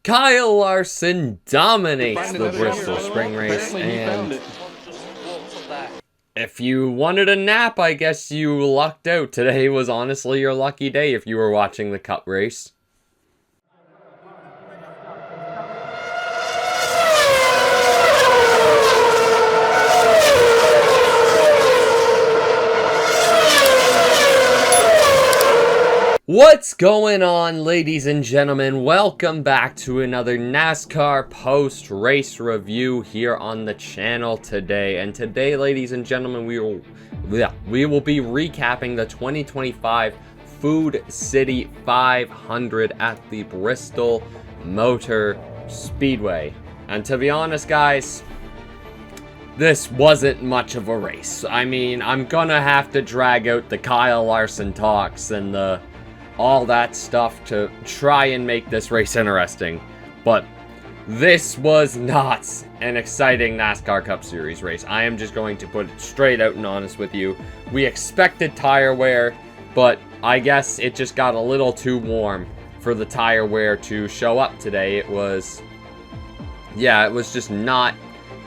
Kyle Larson dominates the Bristol spring race, and if you wanted a nap, I guess you lucked out. Today was honestly your lucky day if you were watching the Cup race. What's going on, ladies and gentlemen? Welcome back to another NASCAR post-race review here on the channel today. And today, ladies and gentlemen, we will be recapping the 2025 Food City 500 at the Bristol Motor Speedway. And to be honest, guys, this wasn't much of a race. I mean, I'm gonna have to drag out the Kyle Larson talks and all that stuff to try and make this race interesting, but this was not an exciting NASCAR Cup Series race. I am just going to put it straight out and honest with you. We expected tire wear, but I guess it just got a little too warm for the tire wear to show up today. It was just not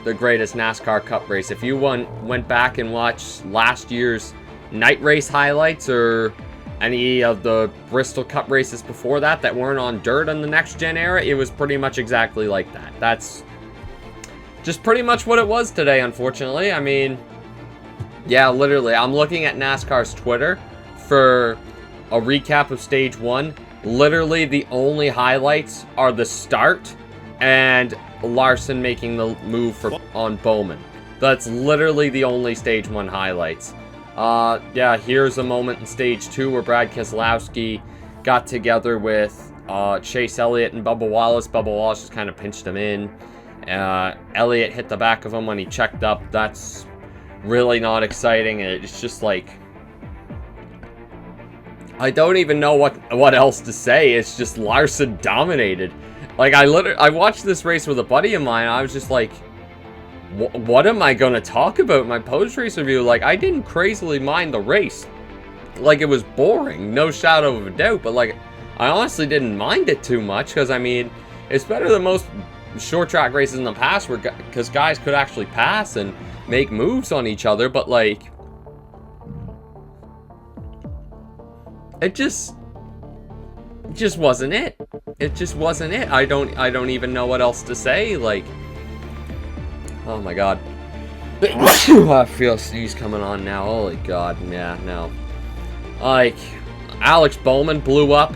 the greatest NASCAR Cup race. If you went back and watched last year's night race highlights or any of the Bristol Cup races before that weren't on dirt in the next gen era, it was pretty much exactly like that. That's just pretty much what it was today, unfortunately. I mean, yeah, literally, I'm looking at NASCAR's Twitter for a recap of stage one. Literally, the only highlights are the start and Larson making the move on Bowman. That's literally the only stage one highlights. Yeah, here's a moment in stage two where Brad Keselowski got together with Chase Elliott and Bubba Wallace. Bubba Wallace just kind of pinched him in. Elliott hit the back of him when he checked up. That's really not exciting. It's just like, I don't even know what else to say. It's just Larson dominated. Like, I watched this race with a buddy of mine. I was just like, what am I gonna talk about in my post-race review? Like, I didn't crazily mind the race. Like, it was boring, no shadow of a doubt, but like, I honestly didn't mind it too much, because I mean, it's better than most short track races in the past because guys could actually pass and make moves on each other, but like, it just wasn't it. It just wasn't it. I don't even know what else to say. Like, oh my god. I feel a sneeze coming on now. Holy god. Yeah, no. Like, Alex Bowman blew up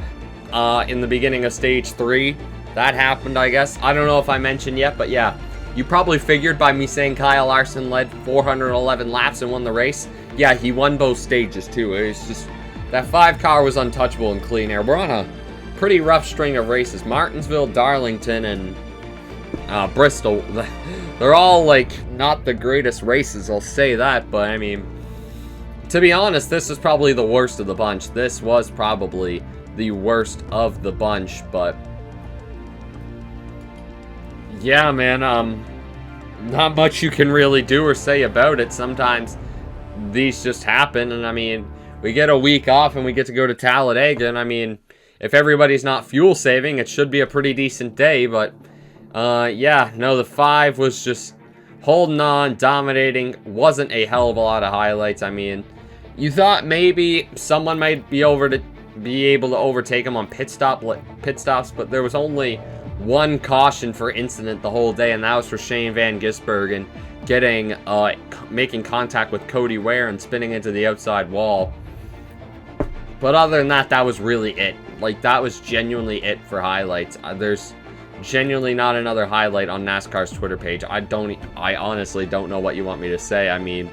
in the beginning of stage 3. That happened, I guess. I don't know if I mentioned yet, but yeah. You probably figured by me saying Kyle Larson led 411 laps and won the race. Yeah, he won both stages too. It was just, that 5 car was untouchable in clean air. We're on a pretty rough string of races. Martinsville, Darlington, and Bristol, they're all like not the greatest races, I'll say that, but I mean, to be honest, this is probably the worst of the bunch. This was probably the worst of the bunch, but yeah, man, not much you can really do or say about it. Sometimes these just happen, and I mean, we get a week off and we get to go to Talladega, and I mean, if everybody's not fuel saving, it should be a pretty decent day, but yeah, no, the 5 was just holding on, dominating. Wasn't a hell of a lot of highlights. I mean, you thought maybe someone might be able to overtake him on pit stops, but there was only one caution for incident the whole day, and that was for Shane Van Gisbergen making contact with Cody Ware and spinning into the outside wall. But other than that, that was really it. Like, that was genuinely it for highlights. There's genuinely not another highlight on NASCAR's Twitter page. I honestly don't know what you want me to say. I mean,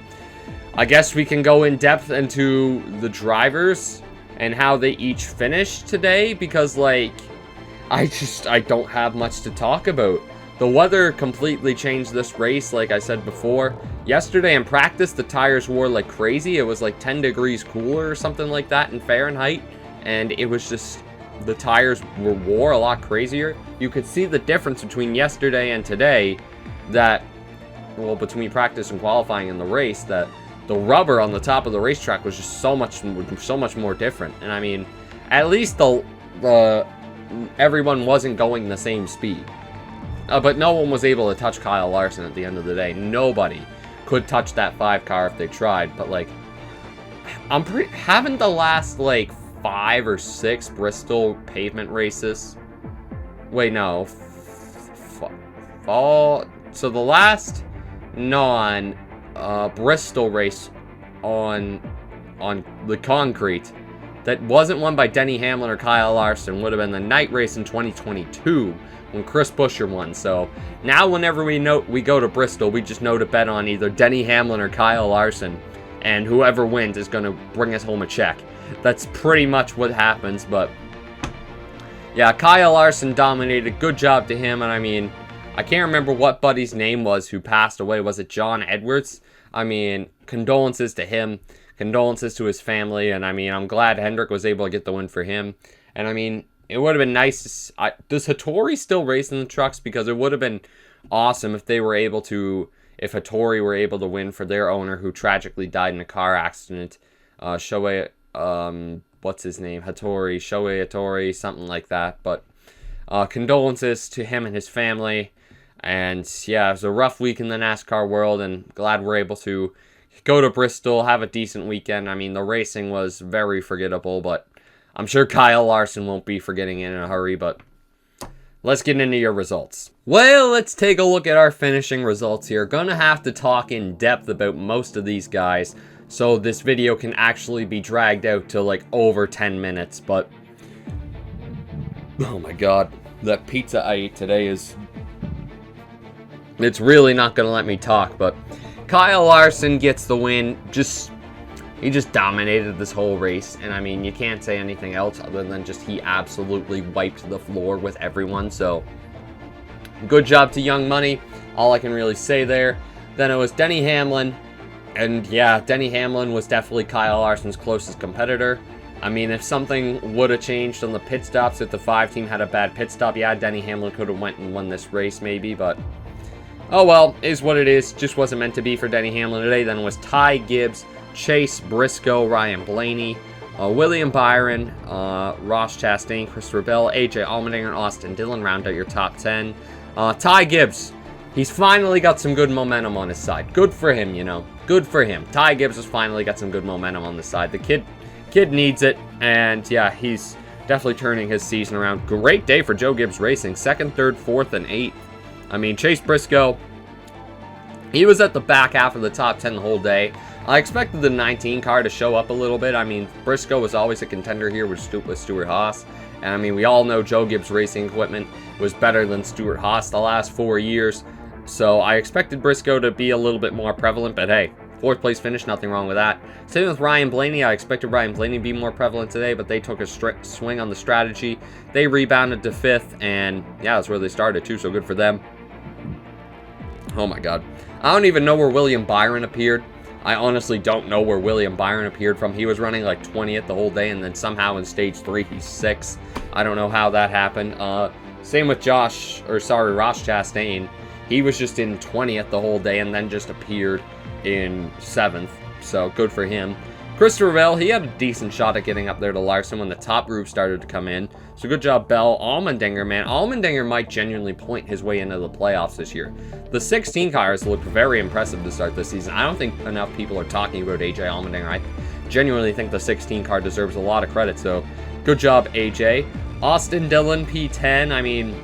I guess we can go in depth into the drivers and how they each finished today, because like, I don't have much to talk about. The weather completely changed this race, like I said before. Yesterday in practice, the tires wore like crazy. It was like 10 degrees cooler or something like that in Fahrenheit, and it was just, the tires wore a lot crazier. You could see the difference between yesterday and today, that, well, between practice and qualifying in the race, that the rubber on the top of the racetrack was just so much more different. And I mean, at least the everyone wasn't going the same speed. But no one was able to touch Kyle Larson at the end of the day. Nobody could touch that 5 car if they tried. But, like, haven't the last, like, 5 or 6 Bristol pavement races? Wait, no. So the last Bristol race on the concrete that wasn't won by Denny Hamlin or Kyle Larson would have been the night race in 2022 when Chris Buescher won. So now whenever we go to Bristol, we just know to bet on either Denny Hamlin or Kyle Larson, and whoever wins is going to bring us home a check. That's pretty much what happens. But yeah, Kyle Larson dominated. Good job to him. And I mean, I can't remember what buddy's name was who passed away. Was it John Edwards? I mean, condolences to him. Condolences to his family. And I mean, I'm glad Hendrick was able to get the win for him. And I mean, it would have been nice to... does Hattori still race in the trucks? Because it would have been awesome if they were able to... If Hattori were able to win for their owner who tragically died in a car accident. Shohei... what's his name? Shohei Hattori, something like that. But condolences to him and his family. And yeah, it was a rough week in the NASCAR world, and glad we're able to go to Bristol, have a decent weekend. I mean, the racing was very forgettable, but I'm sure Kyle Larson won't be forgetting it in a hurry. But let's get into your results. Well, let's take a look at our finishing results here. Gonna have to talk in depth about most of these guys, so this video can actually be dragged out to like over 10 minutes. But oh my god, that pizza I ate today it's really not gonna let me talk. But Kyle Larson gets the win. He just dominated this whole race, and I mean, you can't say anything else other than just he absolutely wiped the floor with everyone. So good job to Young Money, all I can really say there. Then it was Denny Hamlin. And yeah, Denny Hamlin was definitely Kyle Larson's closest competitor. I mean, if something would have changed on the pit stops, if the 5 team had a bad pit stop, yeah, Denny Hamlin could have went and won this race maybe, but oh well, is what it is. Just wasn't meant to be for Denny Hamlin today. Then it was Ty Gibbs, Chase Briscoe, Ryan Blaney, William Byron, Ross Chastain, Christopher Bell, AJ Allmendinger, and Austin Dillon round out your top 10. Ty Gibbs, he's finally got some good momentum on his side. Good for him, you know. Good for him. Ty Gibbs has finally got some good momentum on the side. The kid needs it, and yeah, he's definitely turning his season around. Great day for Joe Gibbs Racing. 2nd, 3rd, 4th, and 8th. I mean, Chase Briscoe, he was at the back half of the top 10 the whole day. I expected the 19 car to show up a little bit. I mean, Briscoe was always a contender here with Stuart Haas. And I mean, we all know Joe Gibbs Racing equipment was better than Stuart Haas the last 4 years. So I expected Briscoe to be a little bit more prevalent, but hey, 4th place finish, nothing wrong with that. Same with Ryan Blaney. I expected Ryan Blaney to be more prevalent today, but they took a swing on the strategy. They rebounded to 5th, and yeah, that's where they started too, so good for them. Oh my god. I don't even know where William Byron appeared. I honestly don't know where William Byron appeared from. He was running like 20th the whole day, and then somehow in stage 3 he's 6th. I don't know how that happened. Same with Ross Chastain. He was just in 20th the whole day and then just appeared in 7th. So good for him. Christopher Bell, he had a decent shot at getting up there to Larson when the top group started to come in. So good job, Bell. Allmendinger, man. Allmendinger might genuinely point his way into the playoffs this year. The 16 cars look very impressive to start this season. I don't think enough people are talking about AJ Allmendinger. I genuinely think the 16 car deserves a lot of credit. So good job, AJ. Austin Dillon, P10. I mean,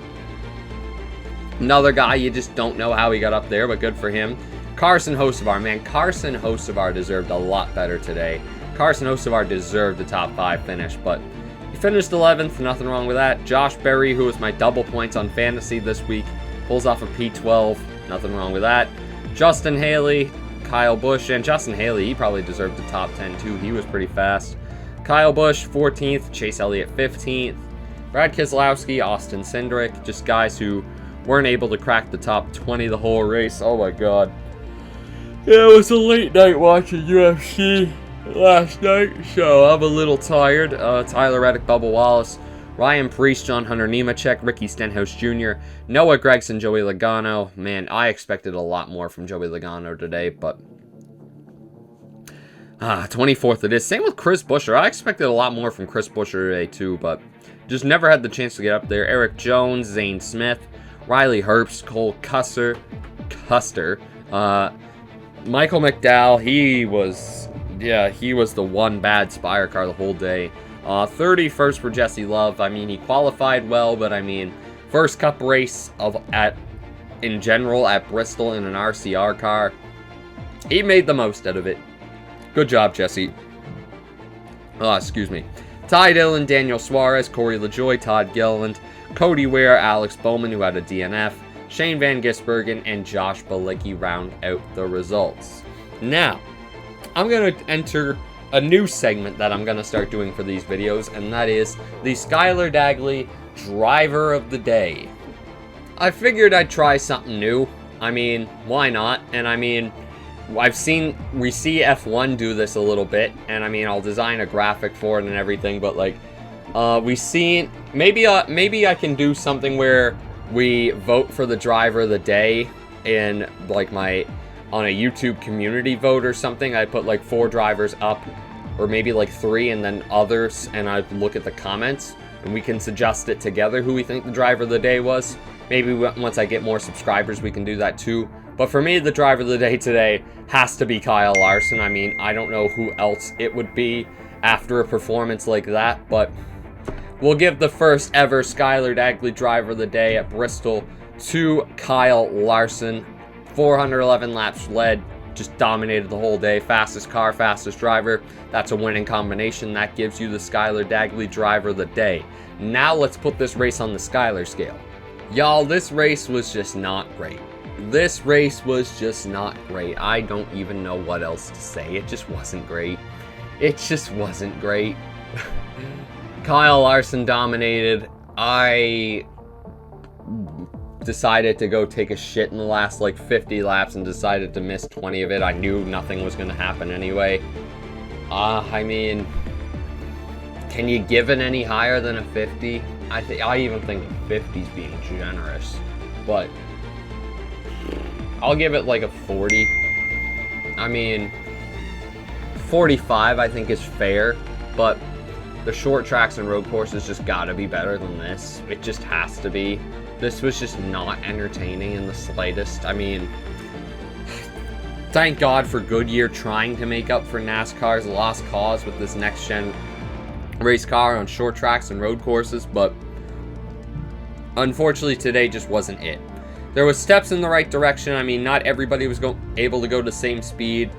another guy you just don't know how he got up there, but good for him. Carson Hocevar, man, Carson Hocevar deserved a lot better today. Carson Hocevar deserved the top 5 finish, but he finished 11th, nothing wrong with that. Josh Berry, who was my double points on fantasy this week, pulls off a P12, nothing wrong with that. Justin Haley, Kyle Busch, and Justin Haley, he probably deserved the top 10 too. He was pretty fast. Kyle Busch, 14th, Chase Elliott, 15th. Brad Keselowski, Austin Cindric, just guys who weren't able to crack the top 20 the whole race. Oh my god. Yeah, it was a late night watching UFC last night, so I'm a little tired. Tyler Reddick, Bubba Wallace, Ryan Preece, John Hunter Nemechek, Ricky Stenhouse Jr., Noah Gragson, Joey Logano. Man, I expected a lot more from Joey Logano today, but 24th it is. Same with Chris Buescher. I expected a lot more from Chris Buescher today too, but just never had the chance to get up there. Eric Jones, Zane Smith, Riley Herbst, Cole Custer, Michael McDowell. He was the one bad Spire car the whole day. 31st for Jesse Love. I mean, he qualified well, but I mean, first cup race in general at Bristol in an RCR car. He made the most out of it. Good job, Jesse. Excuse me. Ty Dillon, Daniel Suarez, Corey LaJoy, Todd Gilliland, Cody Ware, Alex Bowman, who had a DNF, Shane Van Gisbergen, and Josh Balicki round out the results. Now, I'm going to enter a new segment that I'm going to start doing for these videos, and that is the Skylar Dagley Driver of the Day. I figured I'd try something new. I mean, why not? And I mean, we see F1 do this a little bit, and I mean, I'll design a graphic for it and everything, but like, maybe I can do something where we vote for the driver of the day in like on a YouTube community vote or something. I put like 4 drivers up, or maybe like 3, and then others, and I look at the comments, and we can suggest it together who we think the driver of the day was. Maybe once I get more subscribers, we can do that too. But for me, the driver of the day today has to be Kyle Larson. I mean, I don't know who else it would be after a performance like that, but we'll give the first ever Skylar Dagley driver of the day at Bristol to Kyle Larson. 411 laps led, just dominated the whole day. Fastest car, fastest driver. That's a winning combination. That gives you the Skylar Dagley driver of the day. Now let's put this race on the Skylar scale. Y'all, this race was just not great. This race was just not great. I don't even know what else to say. It just wasn't great. It just wasn't great. Kyle Larson dominated. I decided to go take a shit in the last like 50 laps and decided to miss 20 of it. I knew nothing was going to happen anyway. I mean, can you give it any higher than a 50? I even think a 50 is being generous, but I'll give it like a 40. I mean, 45 I think is fair, but the short tracks and road courses just gotta be better than this. It just has to be. This was just not entertaining in the slightest. I mean, thank God for Goodyear trying to make up for NASCAR's lost cause with this next-gen race car on short tracks and road courses, but unfortunately today just wasn't it. There was steps in the right direction. I mean, not everybody was able to go the same speed.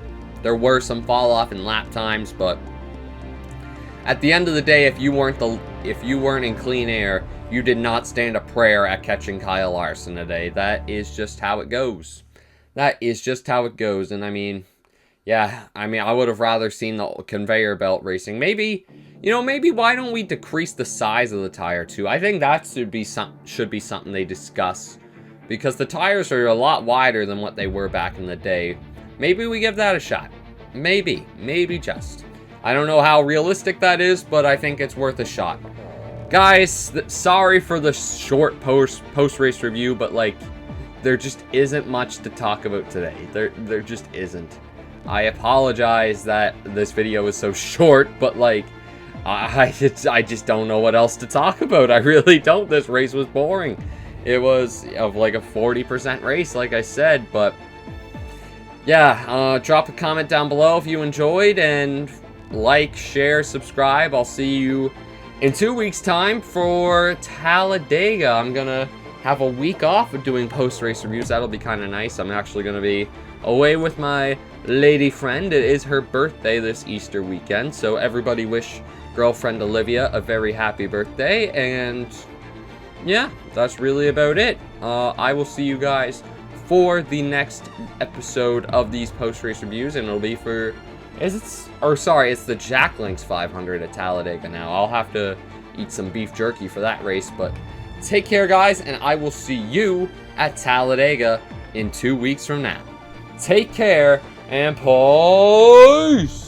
There were some fall off in lap times, but at the end of the day, if you weren't in clean air, you did not stand a prayer at catching Kyle Larson today. That is just how it goes. That is just how it goes. And I mean, yeah, I mean, I would have rather seen the conveyor belt racing. Maybe, maybe why don't we decrease the size of the tire too? I think that should be something they discuss, because the tires are a lot wider than what they were back in the day. Maybe we give that a shot. Maybe just. I don't know how realistic that is, but I think it's worth a shot. Guys, sorry for the short post-race review, but like, there just isn't much to talk about today. There just isn't. I apologize that this video is so short, but like, I just don't know what else to talk about. I really don't. This race was boring. It was of like a 40% race, like I said, but yeah, drop a comment down below if you enjoyed, and like, share, subscribe. I'll see you in 2 weeks' time for Talladega. I'm gonna have a week off of doing post-race reviews. That'll be kind of nice. I'm actually gonna be away with my lady friend. It is her birthday this Easter weekend, so everybody wish girlfriend Olivia a very happy birthday, and yeah, that's really about it. I will see you guys for the next episode of these post-race reviews, and it'll be for, it's the Jack Links 500 at Talladega now. I'll have to eat some beef jerky for that race, but take care, guys, and I will see you at Talladega in 2 weeks from now. Take care, and peace!